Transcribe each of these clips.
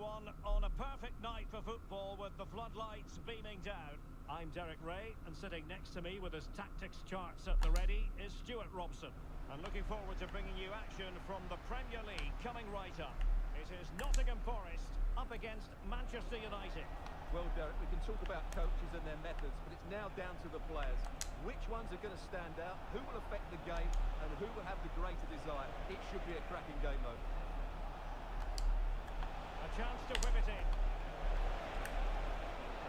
everyone on a perfect night for football with the floodlights beaming down. I'm Derek Ray, and sitting next to me with his tactics charts at the ready is Stuart Robson. And looking forward to bringing you action from the Premier League coming right up. It is Nottingham Forest up against Manchester United. Well, Derek, we can talk about coaches and their methods, but it's now down to the players. Which ones are going to stand out, who will affect the game, and who will have the greater desire? It should be a cracking game, though. A chance to whip it in.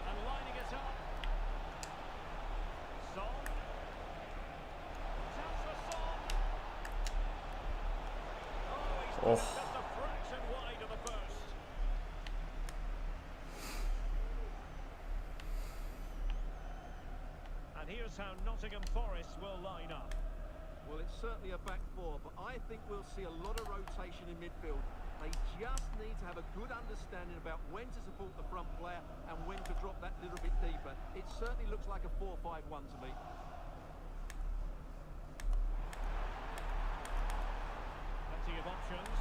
And lining it up. Son. Chance for Son. Oh, he's just a fraction wide of the post. And here's how Nottingham Forest will line up. Well, it's certainly a back four, but I think we'll see a lot of rotation in midfield. They just need to have a good understanding about when to support the front player and when to drop that little bit deeper. It certainly looks like a 4-5-1 to me. Plenty of options.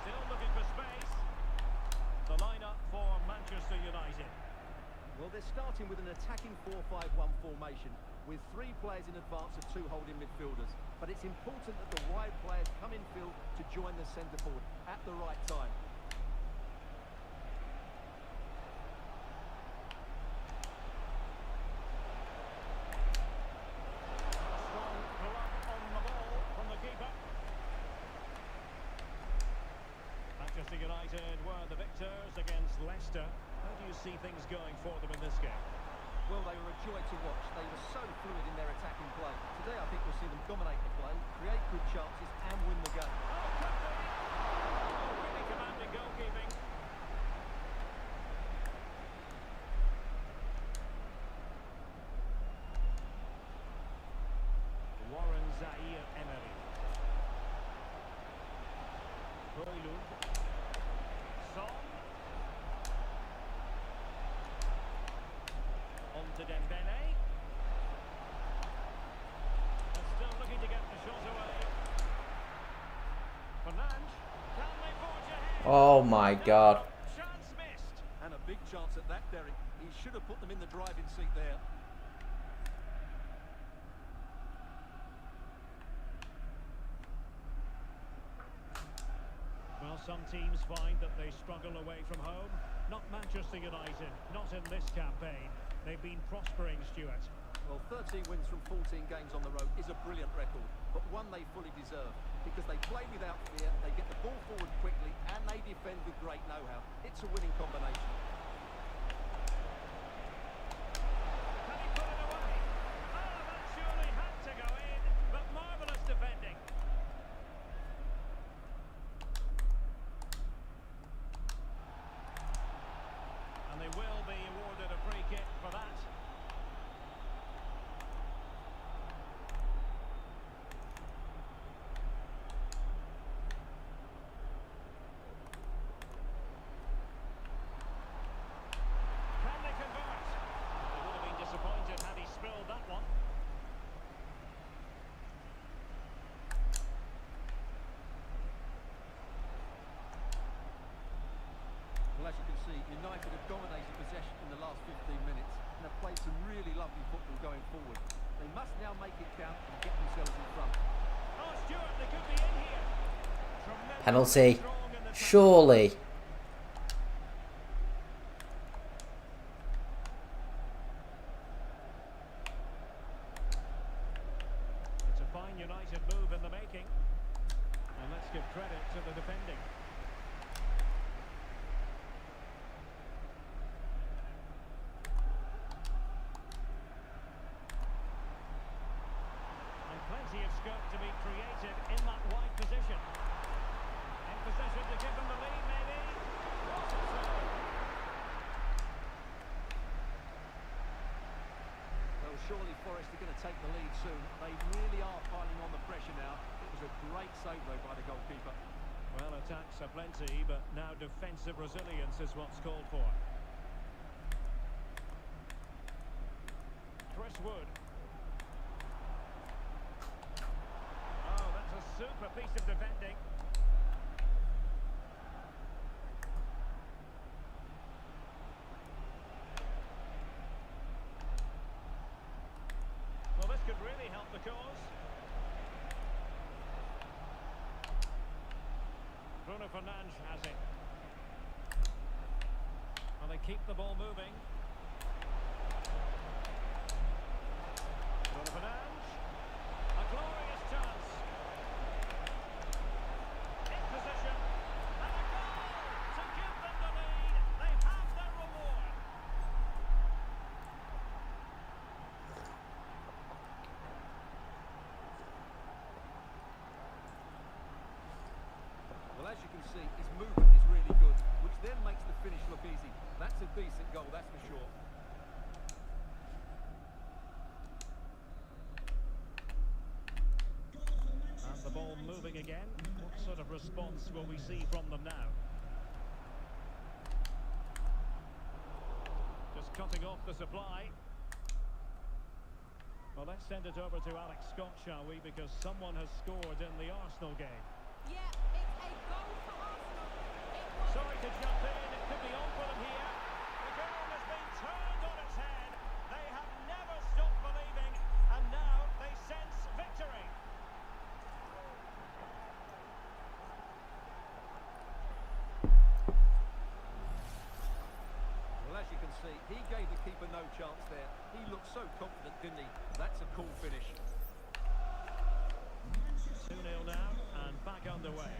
Still looking for space. The lineup for Manchester United. Well, they're starting with an attacking 4-5-1 formation with 3 players in advance of 2 holding midfielders. But it's important that the wide players come in field to join the centre forward at the right time. Strong glove on the ball from the keeper. Manchester United were the victors against Leicester. How do you see things going for them in this game? Well, they were a joy to watch. They were so fluid in their attacking play. Today, I think we'll see them dominate the play, create good chances, and win the game. Oh, could be! Oh, really commanding goalkeeping. Warren Zaire-Emery. Højlund. Son. On to Dembele. And still looking to get the shot away. Fernandes. Can they forge ahead? Oh my God. Chance missed. And a big chance at that, Derek. He should have put them in the driving seat there. Well, some teams find that they struggle away from home. Not Manchester United, not in this campaign. They've been prospering, Stuart. Well, 13 wins from 14 games on the road is a brilliant record, but one they fully deserve because they play without fear, they get the ball forward quickly, and they defend with great know-how. It's a winning combination. Can he put it away? Oh, that surely had to go in, but marvellous defending. And they will be awarded a free kick for that. Can they convert? They would have been disappointed had he spilled that one. Well, as you can see, United have dominated possession in the last 15 minutes and have played some really lovely football going forward. They must now make it count and get themselves in front. Oh, Stuart, they could be in here. Tremendously Penalty. strong in the tackle. Surely. It's a fine United move in the making. And let's give credit to the defending. And plenty of scope to be created in that wide position. In possession to give them the lead, maybe. What a save. Well, surely Forest are going to take the lead soon. They really are piling on the pressure now. It was a great save, though, by the goalkeeper. Well, attacks are plenty, but now defensive resilience is what's called for. Chris Wood. Oh, that's a super piece of defending. the cause. Bruno Fernandes has it. Well, they keep the ball moving. Bruno Fernandes. A glorious chance. In position. And a goal to give them the lead. They have their reward. Well, as you can see, his movement is really good, which then makes the finish look easy. That's a decent goal, that's for sure. And the ball moving again. What sort of response will we see from them now? Just cutting off the supply. Well, let's send it over to Alex Scott, shall we? Because someone has scored in the Arsenal game. Yeah, it's a goal for Arsenal. Sorry to jump in, it could be on for them here. The game has been turned on its head. They have never stopped believing, and now they sense victory. Well, as you can see, he gave the keeper no chance there. He looked so confident, didn't he? That's a cool finish. 2-0 now, and back underway.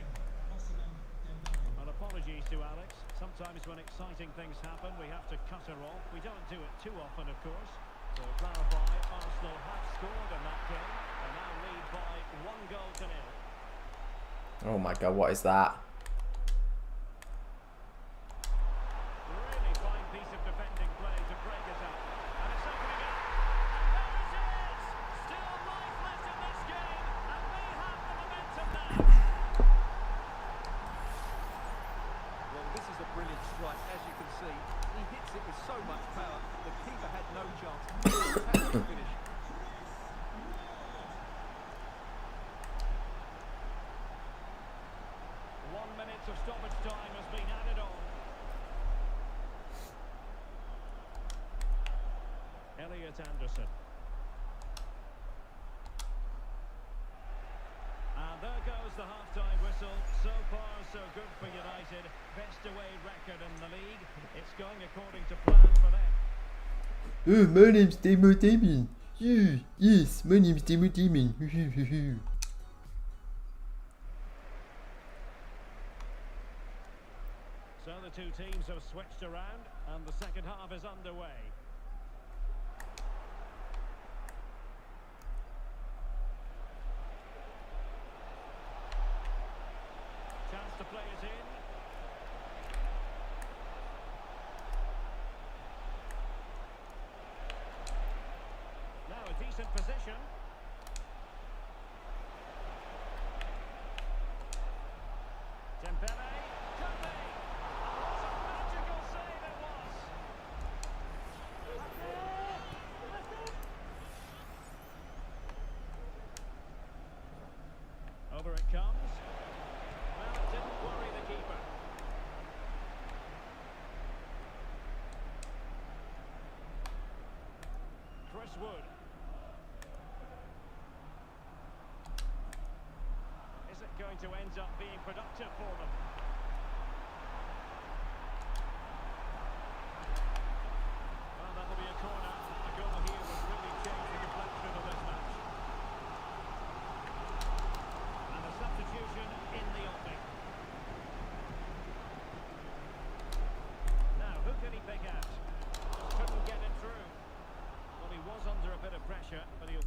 And apologies to Alex. Sometimes when exciting things happen, we have to cut her off. We don't do it too often, of course. To clarify, Arsenal have scored in that game. They now lead by 1-0. Oh my god, what is that? Really fine piece of defending play to break us up. And it's opening up. And there it is! Still life left in this game. And they have the momentum now. Well, this is a brilliant strike, as you can see. He hits it with so much power, the keeper had no chance. Fantastic finish. Of stoppage time has been added on. Elliot Anderson. And there goes the half-time whistle. So far, so good for United. Best away record in the league. It's going according to plan for them. Oh, my name's Demo Damien. Yes, my name's Demo Damien. So the two teams have switched around, and the second half is underway. Chance to play it in. Now a decent position. Dembele. Could be. Magical save it was. Over it comes. Well, it didn't worry the keeper. Chris Wood. Is it going to end up being productive for them? Well, that'll be a corner. A goal here would really change the complexion of this match. And a substitution in the offing. Now, who can he pick out? Just couldn't get it through. Well, he was under a bit of pressure, but he'll...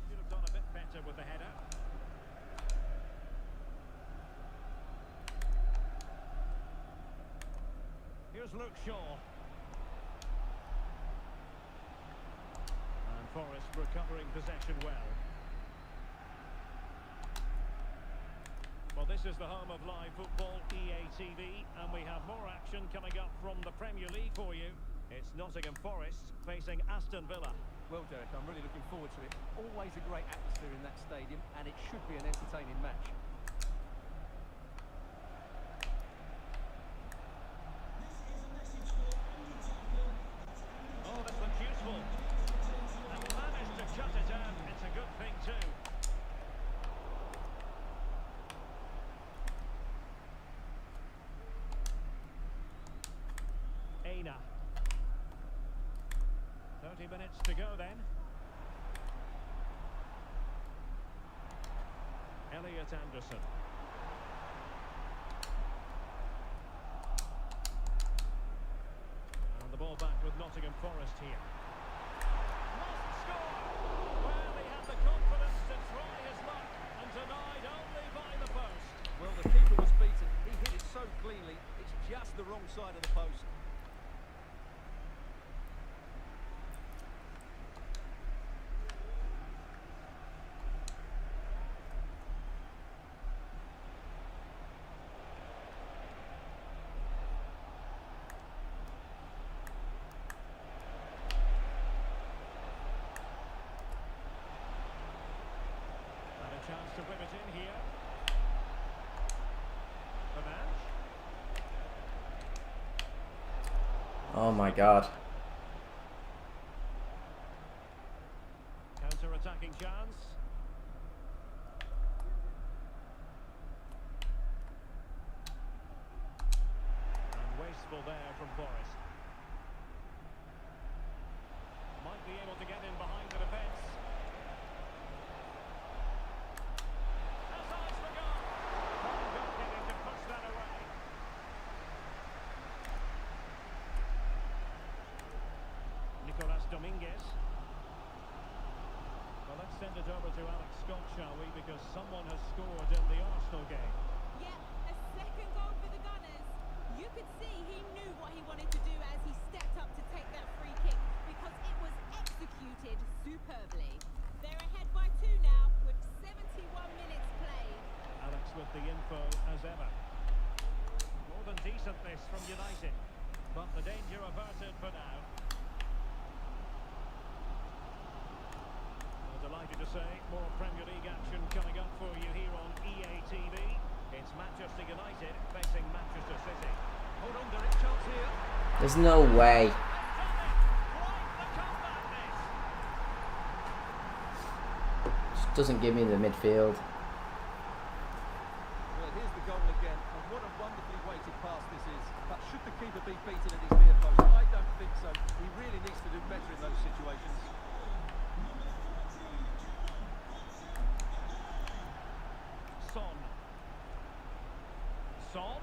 Should have done a bit better with the header. Here's Luke Shaw. And Forrest recovering possession well. Well, this is the home of live football, EA TV, and we have more action coming up from the Premier League for you. It's Nottingham Forest facing Aston Villa. Well, Derek, I'm really looking forward to it. Always a great atmosphere in that stadium, and it should be an entertaining match. 20 minutes to go then. Elliot Anderson. And the ball back with Nottingham Forest here. Must score! Well, he had the confidence to try his luck and denied only by the post. Well, the keeper was beaten. He hit it so cleanly, it's just the wrong side of the post. Chance to whip it in here. Fernandes. Oh my god. Counter-attacking chance. And wasteful there from Forest. Might be able to get in behind the defence. Dominguez. Well, let's send it over to Alex Scott, shall we? Because someone has scored in the Arsenal game. Yeah, a second goal for the Gunners. You could see he knew what he wanted to do as he stepped up to take that free kick because it was executed superbly. They're ahead by 2 now with 71 minutes played. Alex with the info as ever. More than decent this from United, but the danger averted for now. Delighted to say, more Premier League action coming up for you here on EA TV. It's Manchester United facing Manchester City. Hold on, Derek, chance here. There's no way. Just doesn't give me the midfield. Well, here's the goal again, and what a wonderfully weighted pass this is. But should the keeper be beaten at his near post? I don't think so. He really needs to do better in those situations. Son.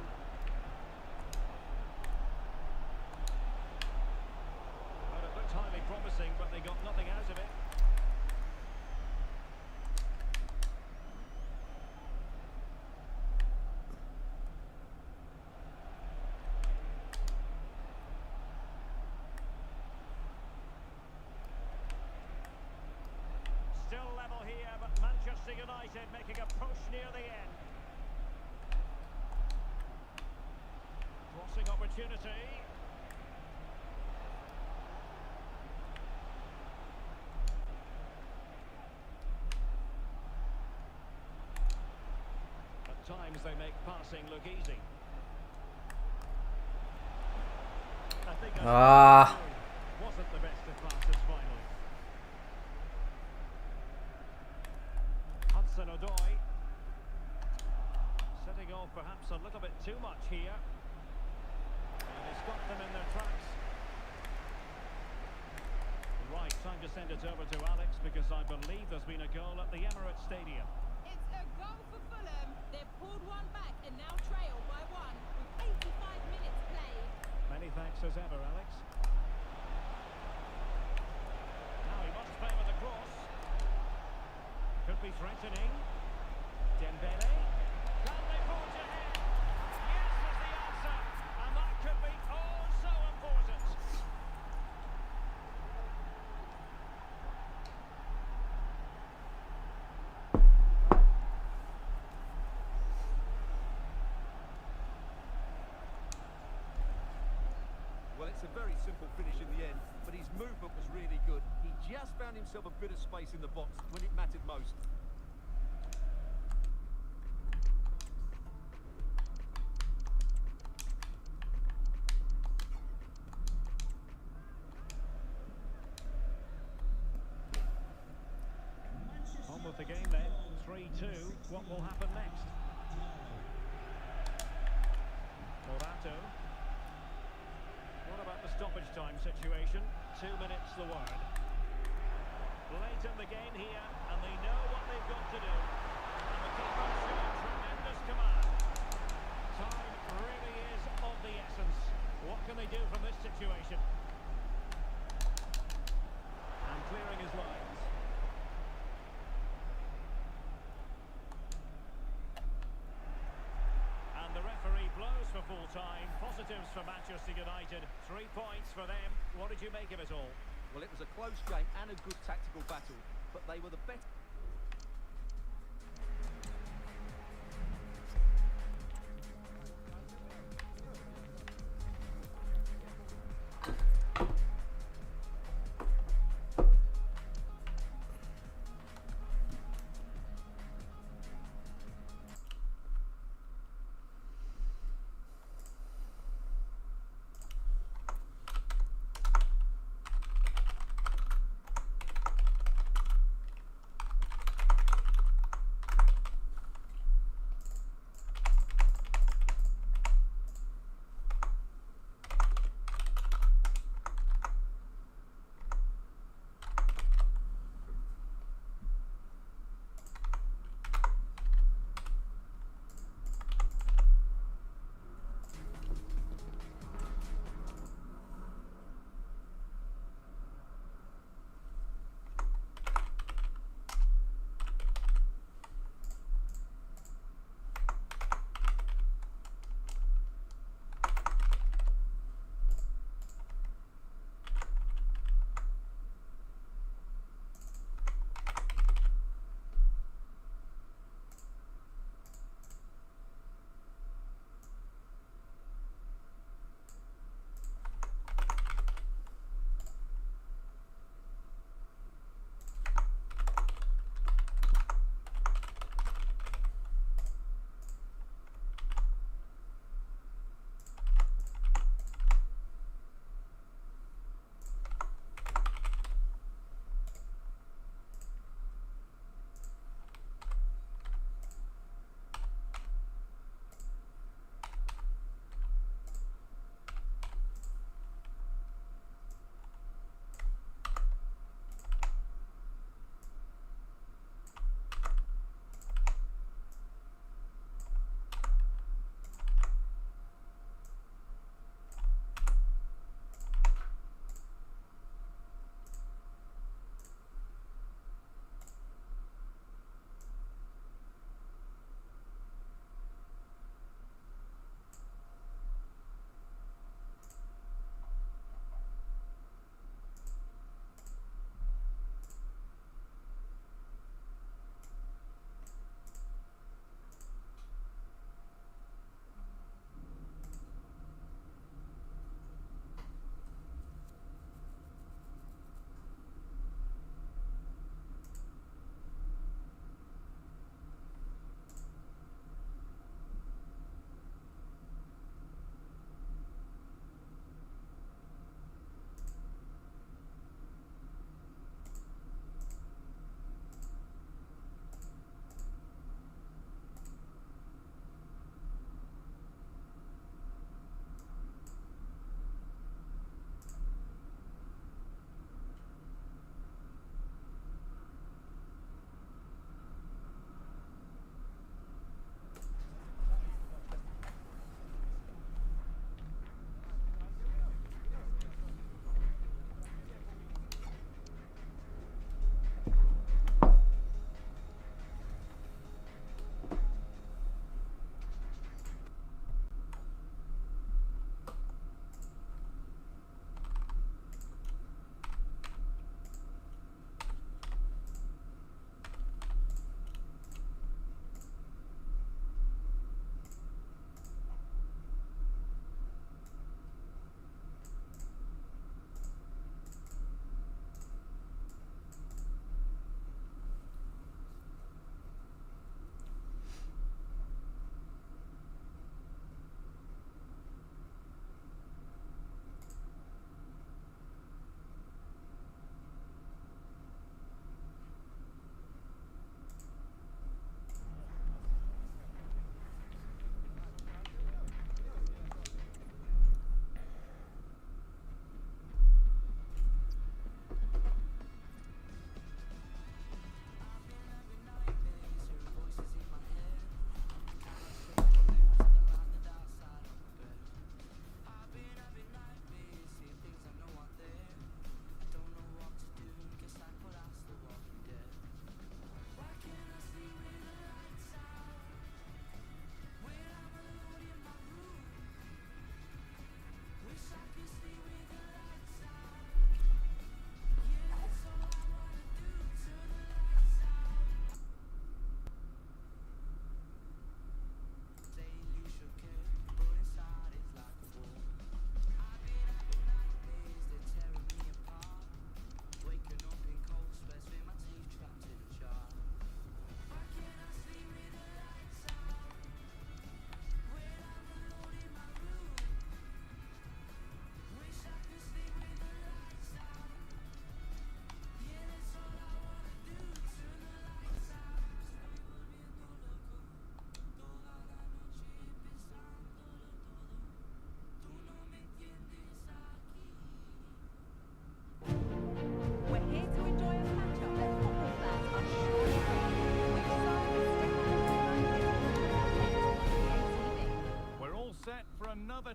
Well, it looked highly promising, but they got nothing out of it. Still level here, but Manchester United making a push near the end. Crossing opportunity. At times they make passing look easy. I think wasn't the best of passes finally. Hudson-Odoi setting off perhaps a little bit too much here. And he's got them in their tracks. Right, time to send it over to Alex because I believe there's been a goal at the Emirates Stadium. It's a goal for Fulham. They've pulled one back and now trail by 1 with 85 minutes played. Many thanks as ever, Alex. Now he must play with a cross. Could be threatening. Dembele. Can they forge ahead? Yes is the answer. And that could be oh so important. Well, it's a very simple finish in the end, but his movement was really good. He just found himself a bit of space in the box when it mattered most. On with the game then, 3-2. What will happen next? Morato. What about the stoppage time situation? 2 minutes the word. Late in the game here, and they know what they've got to do. And the keeper showing tremendous command. Time really is of the essence. What can they do from this situation? And clearing his lines. And the referee blows for full time. Positives for Manchester United. 3 points for them. What did you make of it all? Well, it was a close game and a good tactical battle, but they were the better.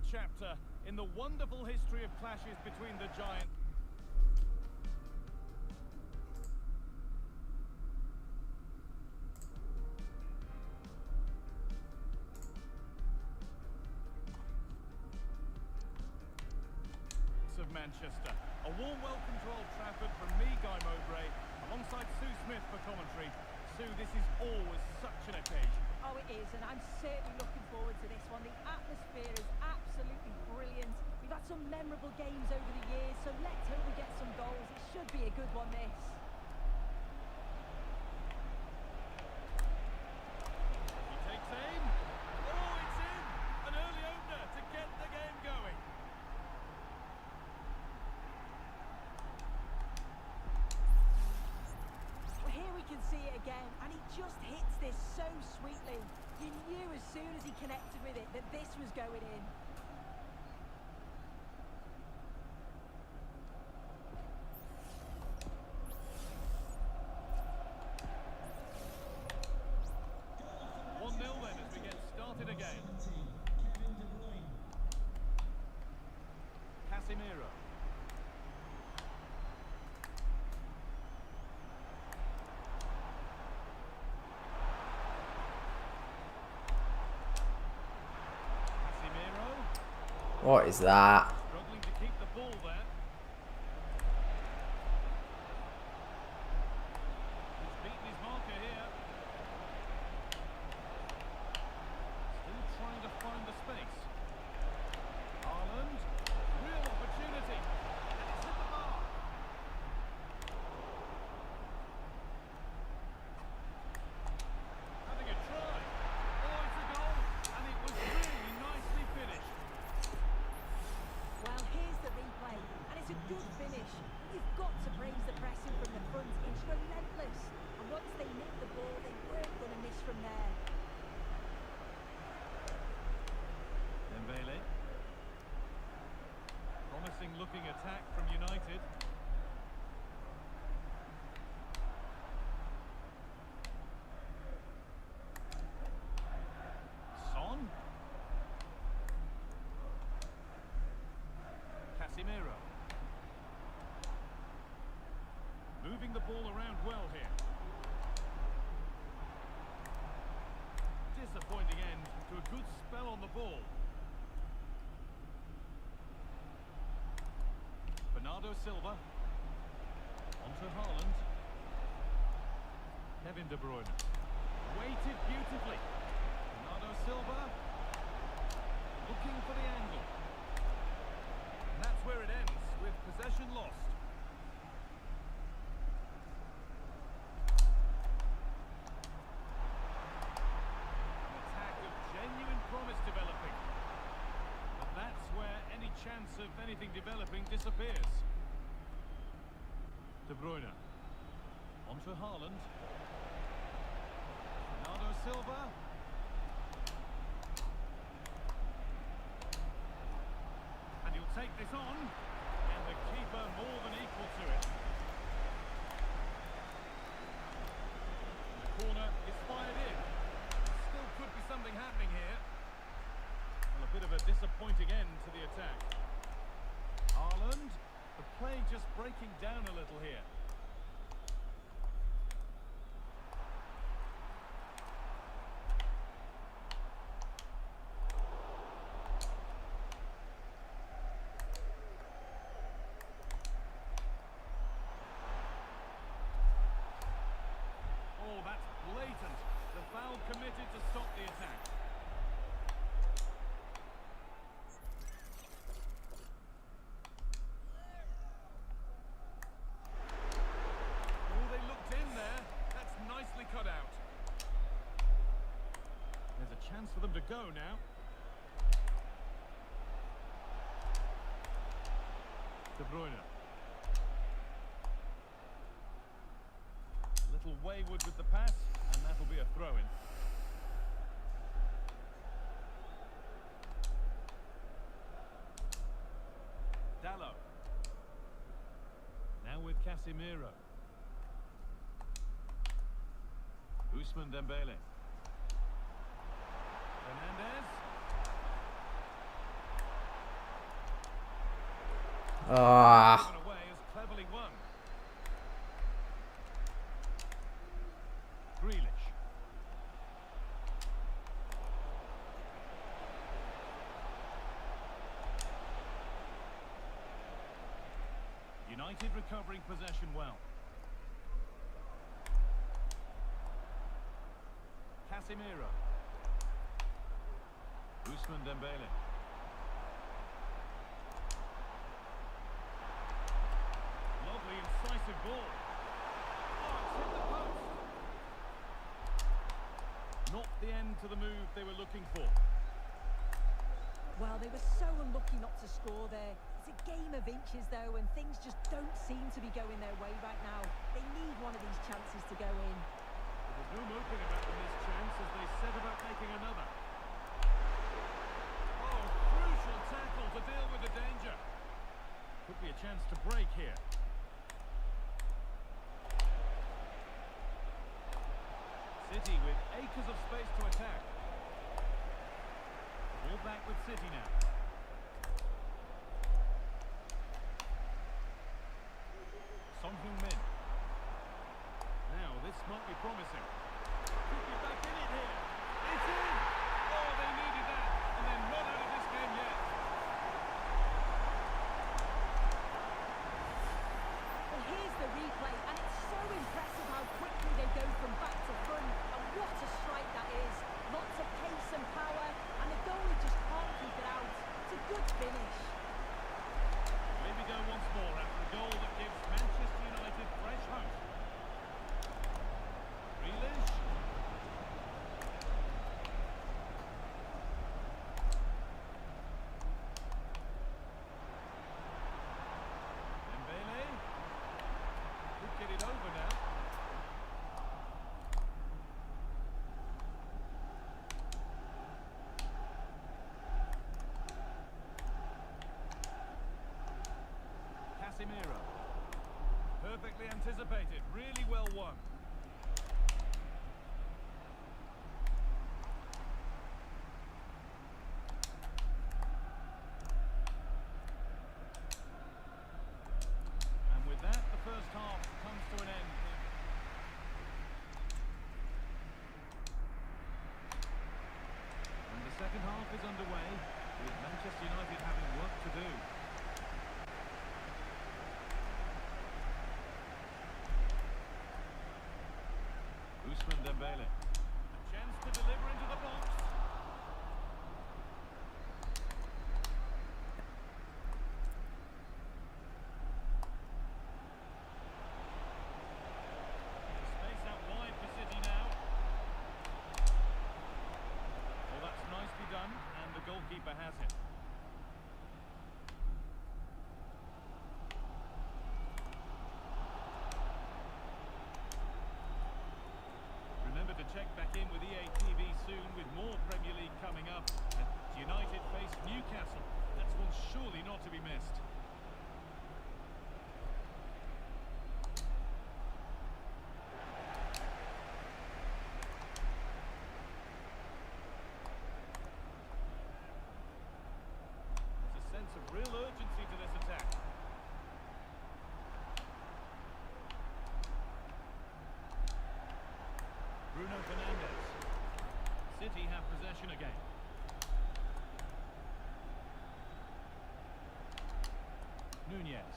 chapter in the wonderful history of clashes between the giants. Of Manchester. A warm welcome to Old Trafford from me, Guy Mowbray, alongside Sue Smith for commentary. Sue, this is always such an occasion. Oh, it is, and I'm certainly looking forward to this one. The atmosphere is absolutely brilliant. We've had some memorable games over the years, so let's hope we get some goals. It should be a good one, this. He takes aim. Oh, it's in! An early opener to get the game going. Well, here we can see it again, and he just hits this so sweetly. You knew as soon as he connected with it that this was going in. Casemiro. What is that? Struggling to keep the ball there. He's beaten his marker here. Still trying to find the space. Haaland, real opportunity. And it's hit the mark. Having a try. Oh, it's a goal. And it was really nicely finished. Well, here's the replay, and it's a good finish. You've got to praise the pressing from the front. It's relentless. And once they nicked the ball, they weren't going to miss from there. Dembele. Promising looking attack from United. Son. Casemiro. Moving the ball around well here. Disappointing end to a good spell on the ball. Bernardo Silva. Onto Haaland. Kevin De Bruyne. Weighted beautifully. Bernardo Silva. Looking for the angle. And that's where it ends, with possession lost. An attack of genuine promise developing. But that's where any chance of anything developing disappears. De Bruyne. Onto Haaland. Bernardo Silva. And he'll take this on. And the keeper more than equal to it. The corner is fired in. Still could be something happening here. Well, a bit of a disappointing end to the attack. Haaland. The play just breaking down a little here. Oh, that's blatant. The foul committed to stop the attack. Oh, they looked in there. That's nicely cut out. There's a chance for them to go now. De Bruyne. A little wayward with the pass, and that'll be a throw-in. Dallo. Now with Casemiro. Ousmane Dembele. Fernandez. Ah. Given away as cleverly won. Grealish. United recovering possession well. Casemiro. Ousmane Dembele. Lovely incisive ball. Oh, it's hit the post. Not the end to the move they were looking for. Well, they were so unlucky not to score there. It's a game of inches, though, and things just don't seem to be going their way right now. They need one of these chances to go in. There's no moping about the missed chance as they set about making another. Oh, crucial tackle to deal with the danger. Could be a chance to break here. City with acres of space to attack. Ball back with City now. Son Heung-min. Now, this might be promising. Could be back in it here. It's in! Oh, they needed that. And they're not out of this game yet. Well, here's the replay, and it's so impressive how quickly they go from back to front. And what a strike that is. Lots of pace and power, and the goalie just can't keep it out. It's a good finish. Here we go once more after a goal that gives Manchester United fresh hope. Grealish. Dembele. Could get it over now. Casemiro. Perfectly anticipated, really well won. And with that, the first half comes to an end. And the second half is underway, with Manchester United having work to do. Ousmane Dembele. A chance to deliver into the box. Space out wide for City now. Well, that's nicely done, and the goalkeeper has it. Remember to check back in with EA TV soon with more Premier League coming up. As United face Newcastle. That's one surely not to be missed. There's a sense of real urgency to this attack. Bruno Fernandes. City have possession again. Nunez.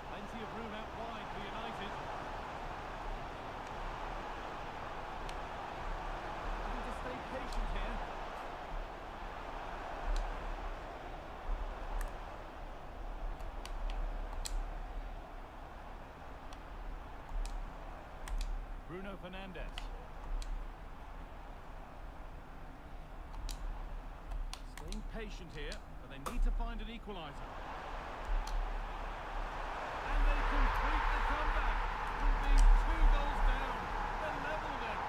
Plenty of room out wide for United. Having to stay patient here. Bruno Fernandes. Staying patient here, but they need to find an equaliser. And they complete the comeback from being 2 goals down. They're level then.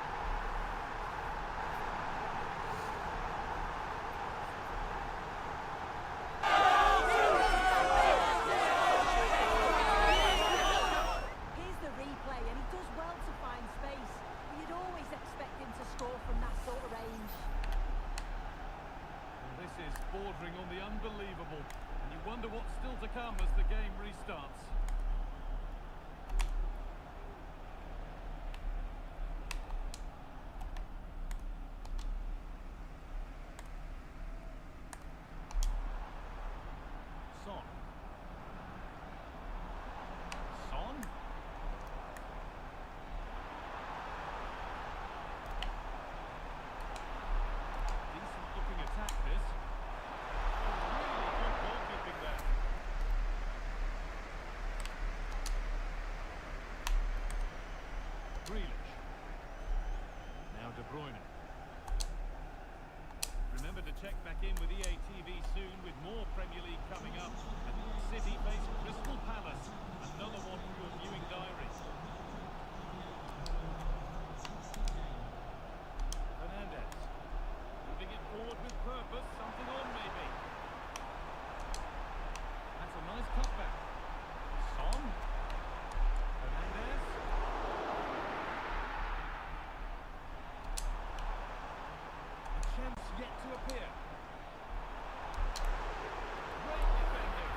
Here's the replay, and he does well to find space. But you'd always expect him to score from that sort of range. bordering on the unbelievable. And you wonder what's still to come as the game restarts. Son. Son. Decent looking attack this. Really good goalkeeping there. Grealish. Now De Bruyne. Remember to check back in with EA TV soon with more Premier League coming up. And City face Crystal Palace. Another one for your viewing diary. Fernandes. Moving it forward with purpose. Something on maybe. That's a nice cutback. Son. Fernandes. A chance yet to appear. Great defending.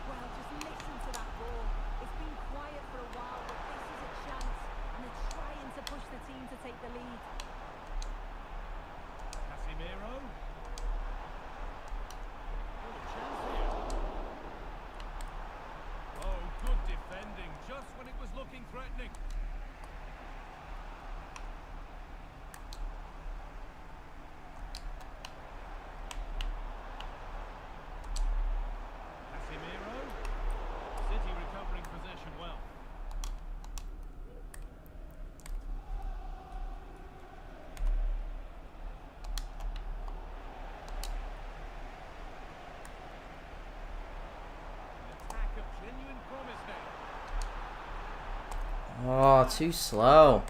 Well, just listen to that ball. It's been quiet for a while, but this is a chance, and they're trying to push the team to take the lead. Casemiro. Oh, a chance here. Oh, good defending, just when it was looking threatening. Casemiro. City recovering possession well. An attack of genuine promise now. Oh, too slow.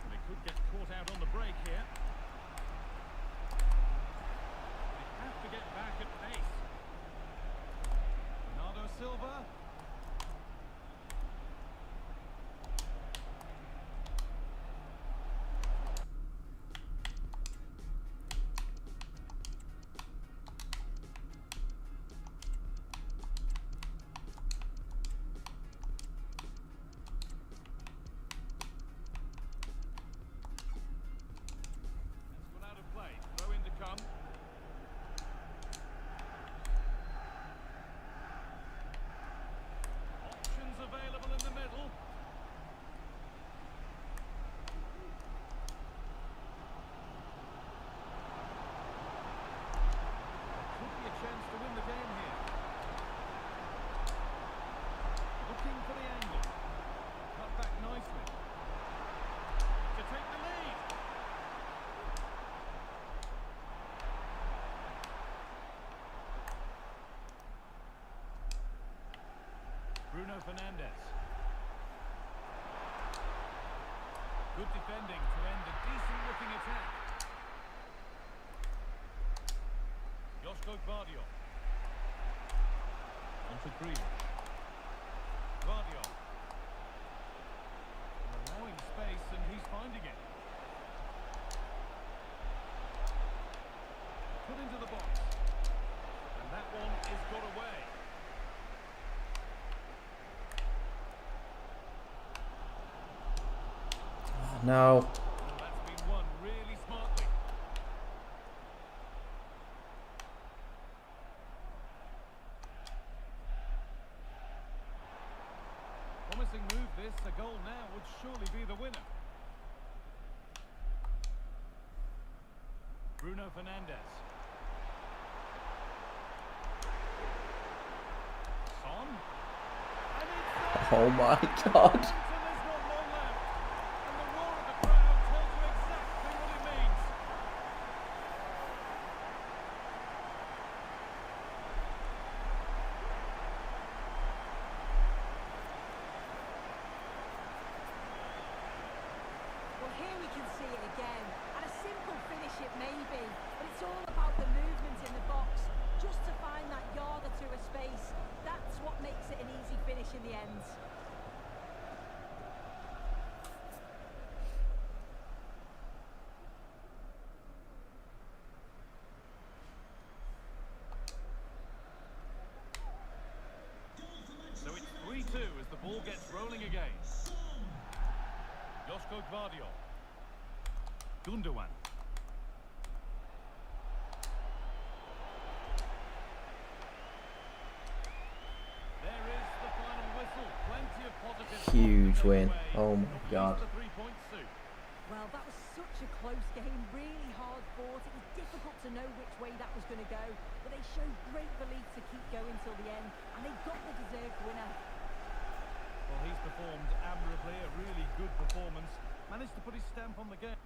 They could get caught out on the break here. They have to get back at pace. Bernardo Silva. That's gone out of play. Throw in to come. Options available in the middle. Could be a chance to win the game here. Looking for the angle. Cut back nicely. To take the lead. Bruno Fernandes. Good defending to end a decent-looking attack. Josko Gvardiol. On to Grealish. Gvardiol. Allowing space and he's finding it. Put into the box. And that one is got away. No. Well, that's been won really smartly. Promising move this. A goal now would surely be the winner. Bruno Fernandes. Son. And it's Oh my god. there's not long left. And the roar of the crowd tells you exactly what it means. Well, here we can see it again, and a simple finish it may be, but it's all about the movement in the box, just to find that yard or two of space. That's what makes it an easy finish in the end. Josko Gvardiol. Gundogan. There is the final whistle. Plenty of positive. Huge win. Oh my God. The 3 points suit. Well, that was such a close game, really hard fought. It was difficult to know which way that was going to go, but they showed great belief to keep going till the end, and they got the deserved winner. Well, he's performed admirably, a really good performance. Managed to put his stamp on the game.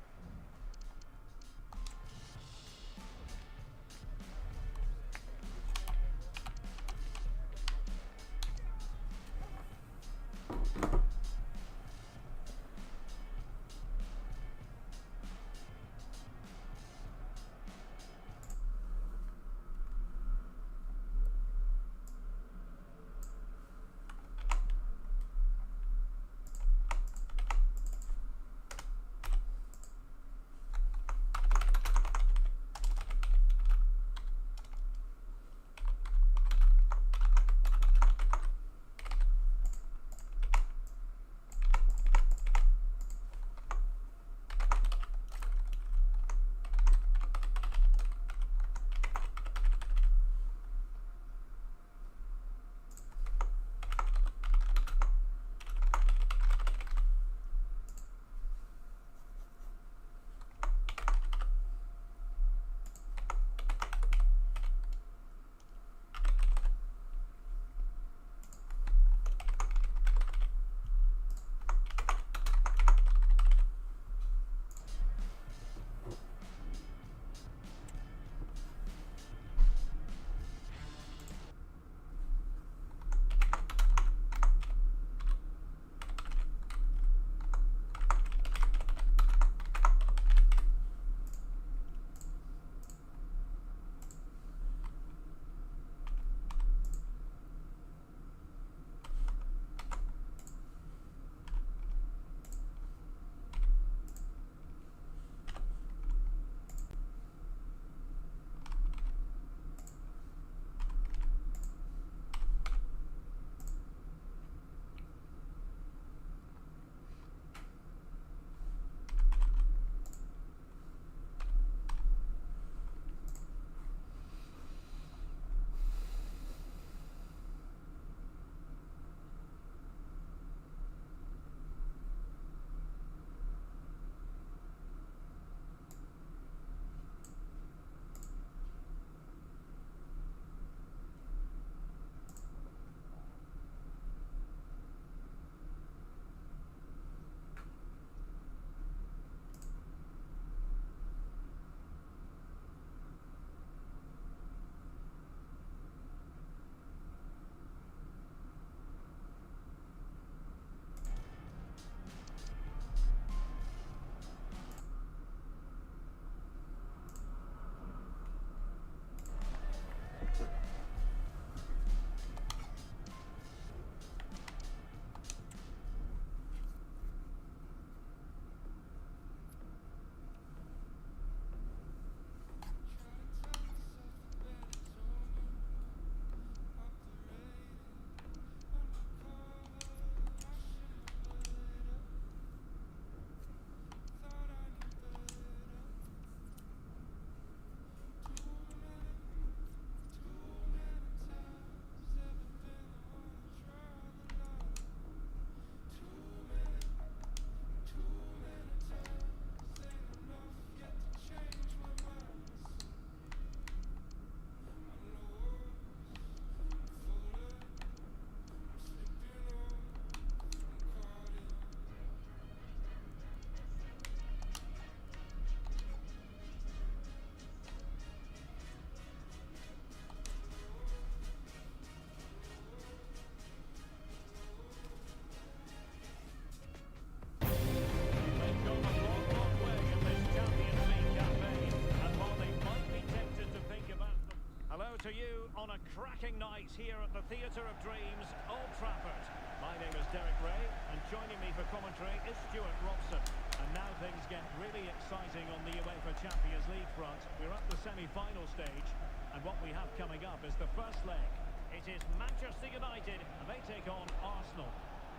to you on a cracking night here at the Theatre of Dreams, Old Trafford. My name is Derek Ray, and joining me for commentary is Stuart Robson. And now things get really exciting on the UEFA Champions League front. We're at the semi-final stage, and what we have coming up is the first leg. It is Manchester United, and they take on Arsenal.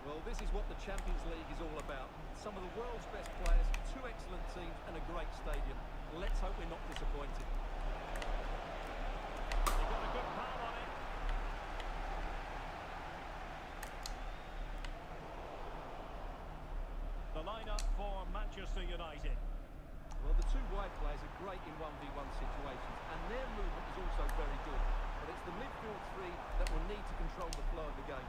Well, this is what the Champions League is all about. Some of the world's best players, two excellent teams and a great stadium. Let's hope we're not disappointed. He got a good pound on it. The lineup for Manchester United. Well, the two wide players are great in 1v1 situations, and their movement is also very good. But it's the midfield three that will need to control the flow of the game.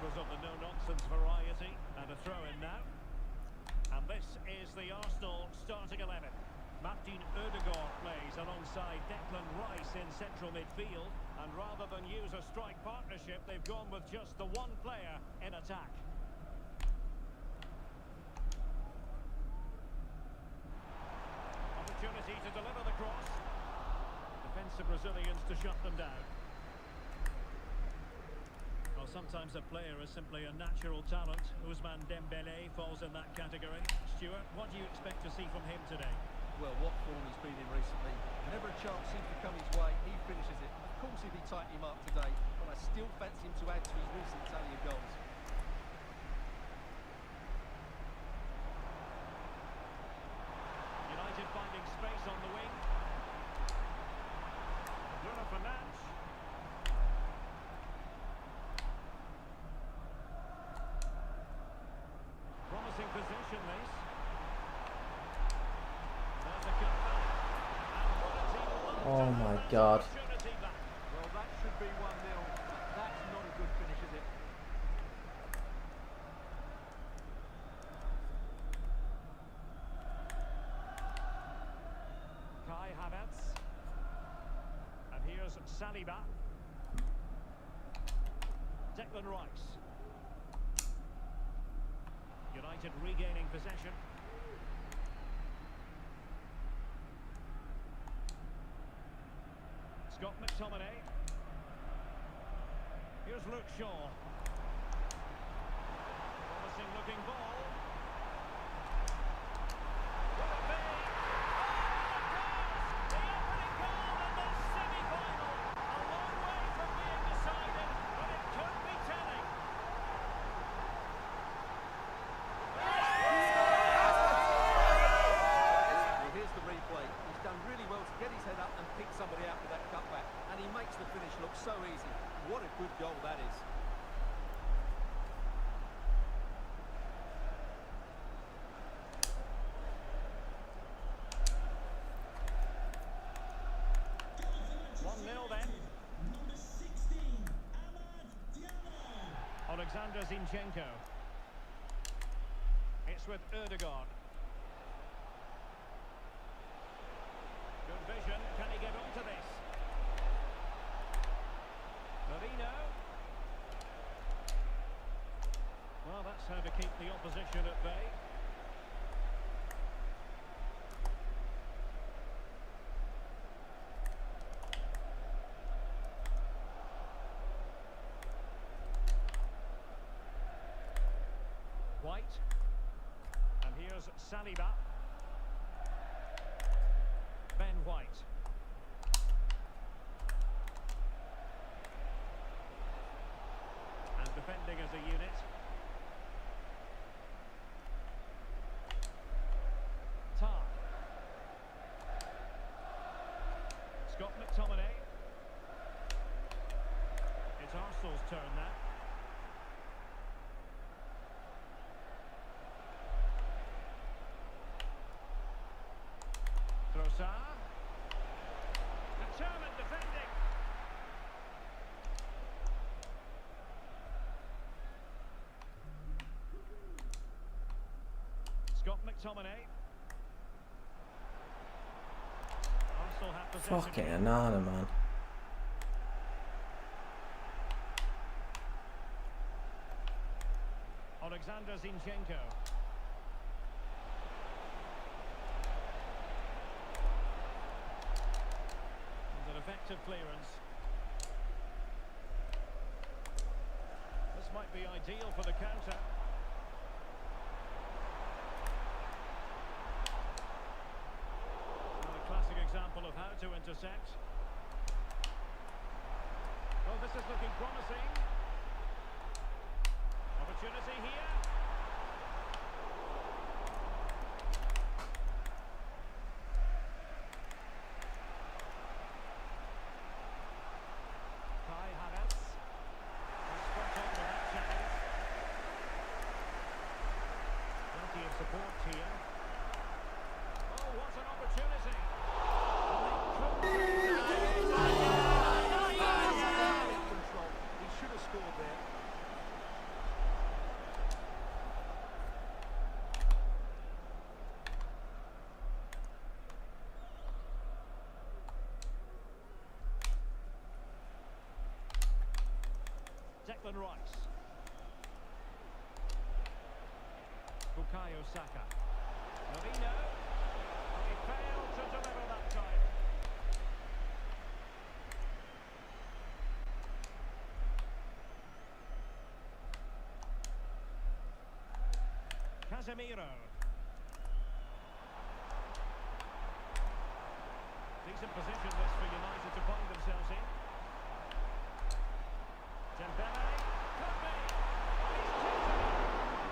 Was of the no-nonsense variety, and a throw-in now. And this is the Arsenal starting 11. Martin Ødegaard plays alongside Declan Rice in central midfield, and rather than use a strike partnership, they've gone with just the one player in attack. Opportunity to deliver the cross. Defensive Brazilians to shut them down. Well, sometimes a player is simply a natural talent. Ousmane Dembélé falls in that category. Stuart, what do you expect to see from him today? Well, what form he's been in recently. Whenever a chance seems to come his way, he finishes it. Of course, he'll be tightly marked today, but I still fancy him to add to his recent tally of goals. United finding space on the wing. Bruno Fernandes. Promising position, this. There's a cutback. And what a team. Oh my God. Opportunity back. Well, that should be 1-0, but that's not a good finish, is it? Kai Havertz. And here's Saliba. Declan Rice. United regaining possession. Scott McTominay. Here's Luke Shaw. Promising looking ball. Will it be? Oh, the opening goal in the semi-final. A long way from being decided, but it could be telling. Well, here's the replay. He's done really well to get his head up and pick somebody out with that cutback, and he makes the finish look so easy. What a good goal that is. Alexander Zinchenko. It's with Ødegaard. Good vision. Can he get onto this? Marino. Well, that's how to keep the opposition at bay. White. And here's Saliba. Ben White. And defending as a unit. Tar. Scott McTominay. It's Arsenal's turn now. Trossard. Determined defending. Scott McTominay. Arsenal have possession. Fucking Anana, man. Alexander Zinchenko. An effective clearance. This might be ideal for the counter. of how to intercept. Oh, this is looking promising. Opportunity here. Kai Havertz. He's spot on with that challenge. Plenty of support here. Oh, what an opportunity. Control. He should have scored there. Declan Rice. Bukayo Saka. Mourinho. Oh, he failed to deliver that time. Casemiro. Decent position this for United to find themselves in. Dembele. Could be. Oh, he's tipped it.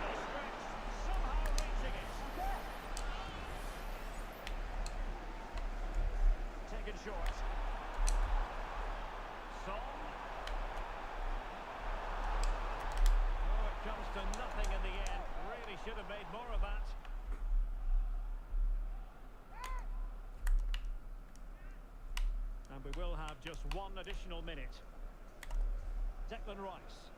They stretch, somehow reaching it. Taken short. Son. Oh, it comes to nothing in the end. Really should have made more of that. And we will have just one additional minute. Declan Rice.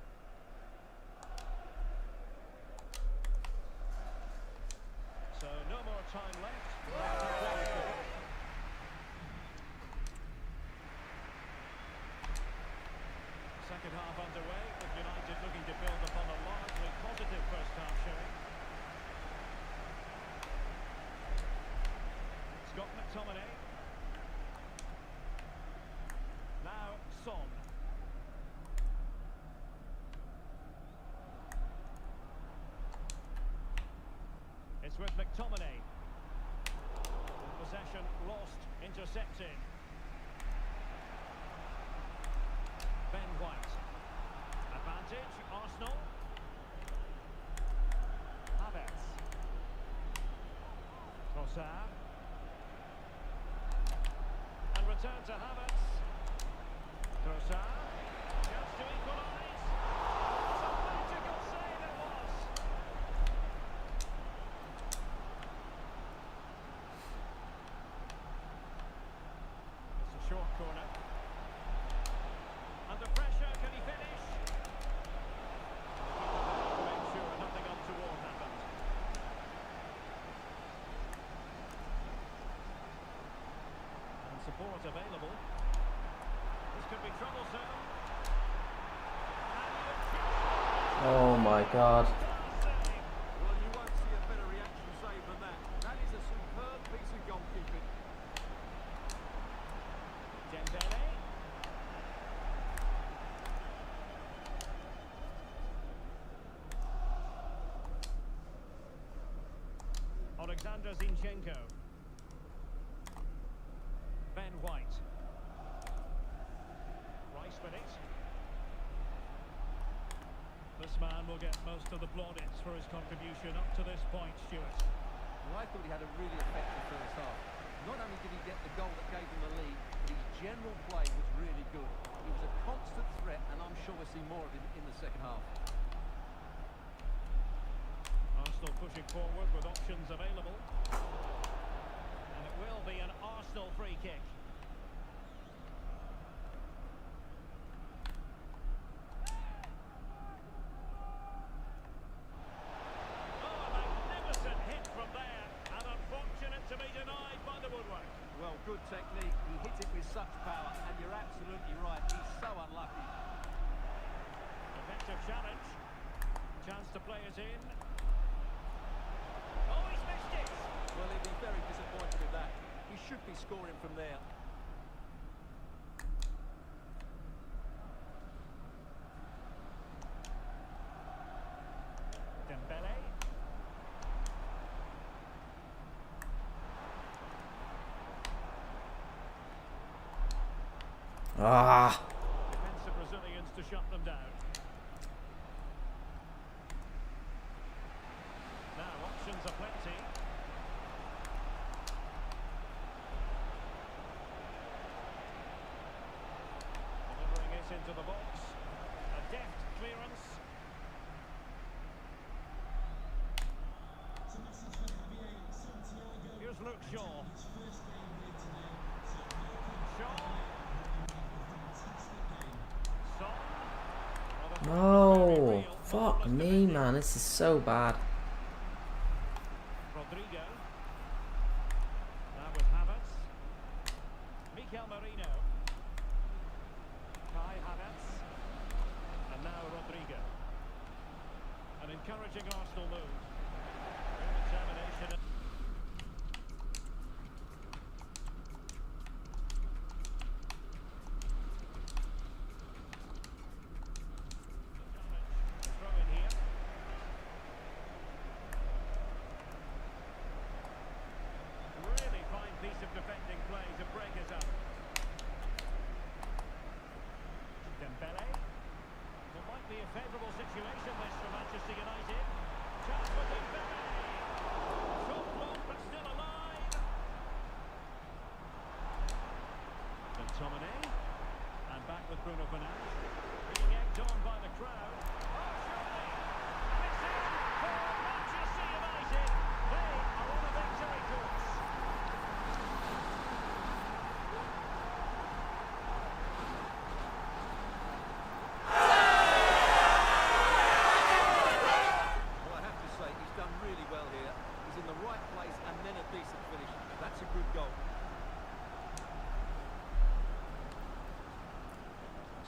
So no more time left. Second half underway, with United looking to build upon a largely positive first half showing. Scott McTominay. Now Son. It's with McTominay. Possession lost, intercepted. Ben White. Advantage, Arsenal. Havertz. Trossard. And return to Havertz. Trossard. Chance to equalise. What a magical save it was. It's a short corner. Under pressure, can he finish? Make sure nothing untoward happened. And support available. This could be troublesome. Oh my god. Well, you won't see a better reaction save than that. That is a superb piece of goalkeeping. Dembele. Alexander Zinchenko. Ben White. Rice with it. This man will get most of the plaudits for his contribution up to this point, Stuart. Well, I thought he had a really effective first half. Not only did he get the goal that gave him the lead, but his general play was really good. He was a constant threat, and I'm sure we'll see more of him in the second half. Arsenal pushing forward with options available. And it will be an Arsenal free kick. Oh, a magnificent hit from there. And unfortunate to be denied by the woodwork. Well, good technique. He hit it with such power, and you're absolutely right. He's so unlucky. Effective challenge. Chance to play it in. Oh, he's missed it. Well, he'll be very disappointed with that. He should be scoring from there. Dembele. Ah. Defensive Brazilians to shut them down. Now options are plenty. Delivering it into the box. A deft clearance. Here's Luke Shaw. Shaw. Son. No. Fuck me, man. This is so bad. Rodrigo. Now with Havertz. Mikel Merino. Kai Havertz. And now Rodrigo. An encouraging Arsenal move. Real determination. Throw in here. Really fine piece of defending play to break us up. Dembele. There might be a favourable situation this for Manchester United. Chance for Dembele. Short block but still alive. McTominay. And back with Bruno Fernandes. Being egged on by the crowd. Oh, surely! And it's in for Manchester United. They are on a victory course. Well, I have to say, he's done really well here. He's in the right place and then a decent finish. That's a good goal.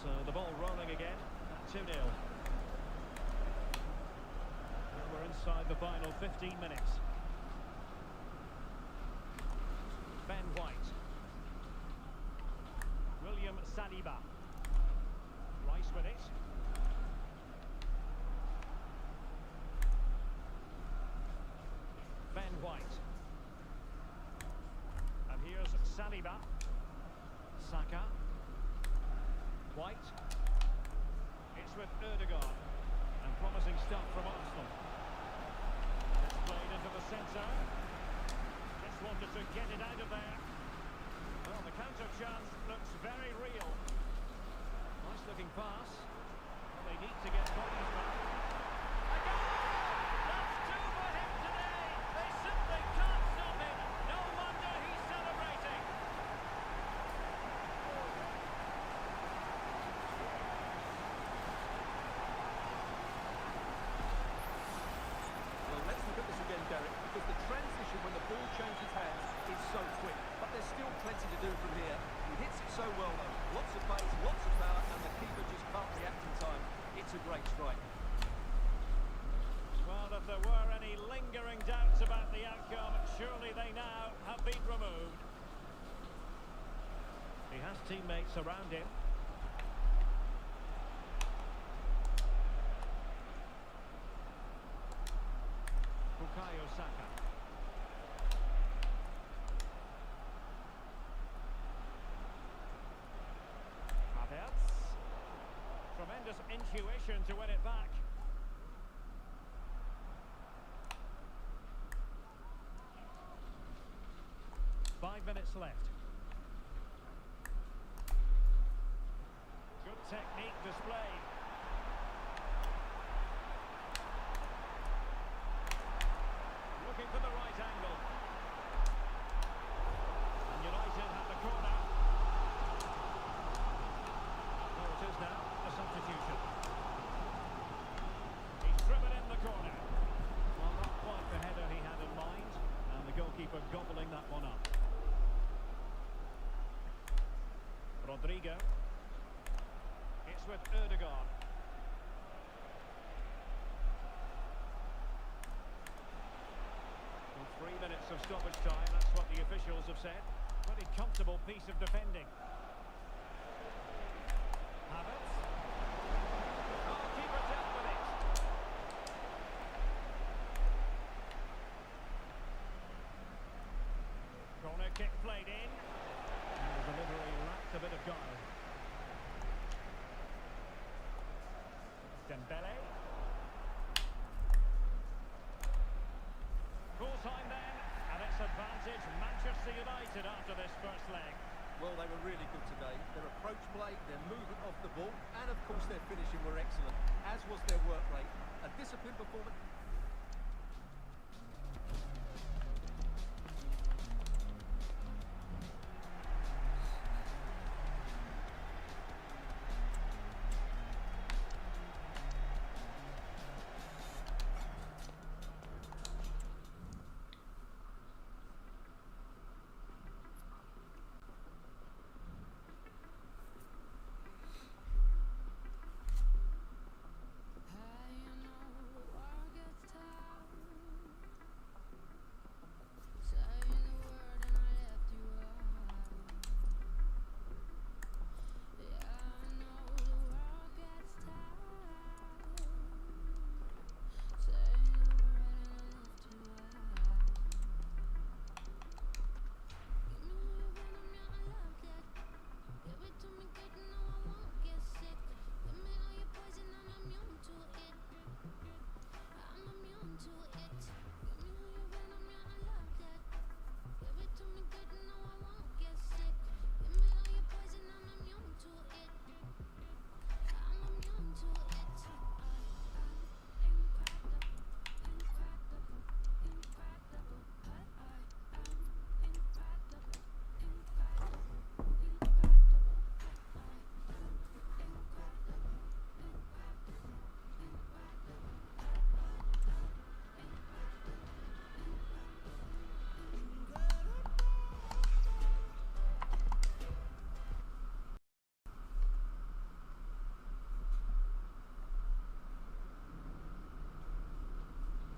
So the ball rolling again at 2-0. And we're inside the final 15 minutes. Ben White. William Saliba. Rice with it. Ben White. And here's Saliba. Saka. White. It's with Ødegaard. And promising stuff from Arsenal. It's played into the centre. Just wanted to get it out of there. Well, the counter chance looks very real. Nice looking pass. Well, they need to get bodies back. A goal! That's two for him today. They simply can't stop him. No wonder he's celebrating. Well, let's look at this again, Derek, because the transition when the ball changes hands is so quick. But there's still plenty to do from here. He hits it so well, though. Lots of pace, lots of power, and the keeper just can't react in time. It's a great strike. Well, if there were any lingering doubts about the outcome, surely they now have been removed. He has teammates around him. Bukayo Saka. Havertz. Tremendous intuition to win it back. Five minutes left. Good technique displayed. Looking for the right angle. And United have the corner. There it is now, a substitution. He's driven in the corner. Well, not quite the header he had in mind. And the goalkeeper gobbling that one up. Rodrigo. It's with Ødegaard. Well, 3 minutes of stoppage time, that's what the officials have said. Pretty comfortable piece of defending. Havertz. Oh, keeper dealt with it. Corner kick played in. And the delivery lacked a bit of guile. Dembele. Full time then, and it's advantage Manchester United after this first leg. Well, they were really good today. Their approach play, their movement off the ball, and of course their finishing were excellent, as was their work rate. A disciplined performance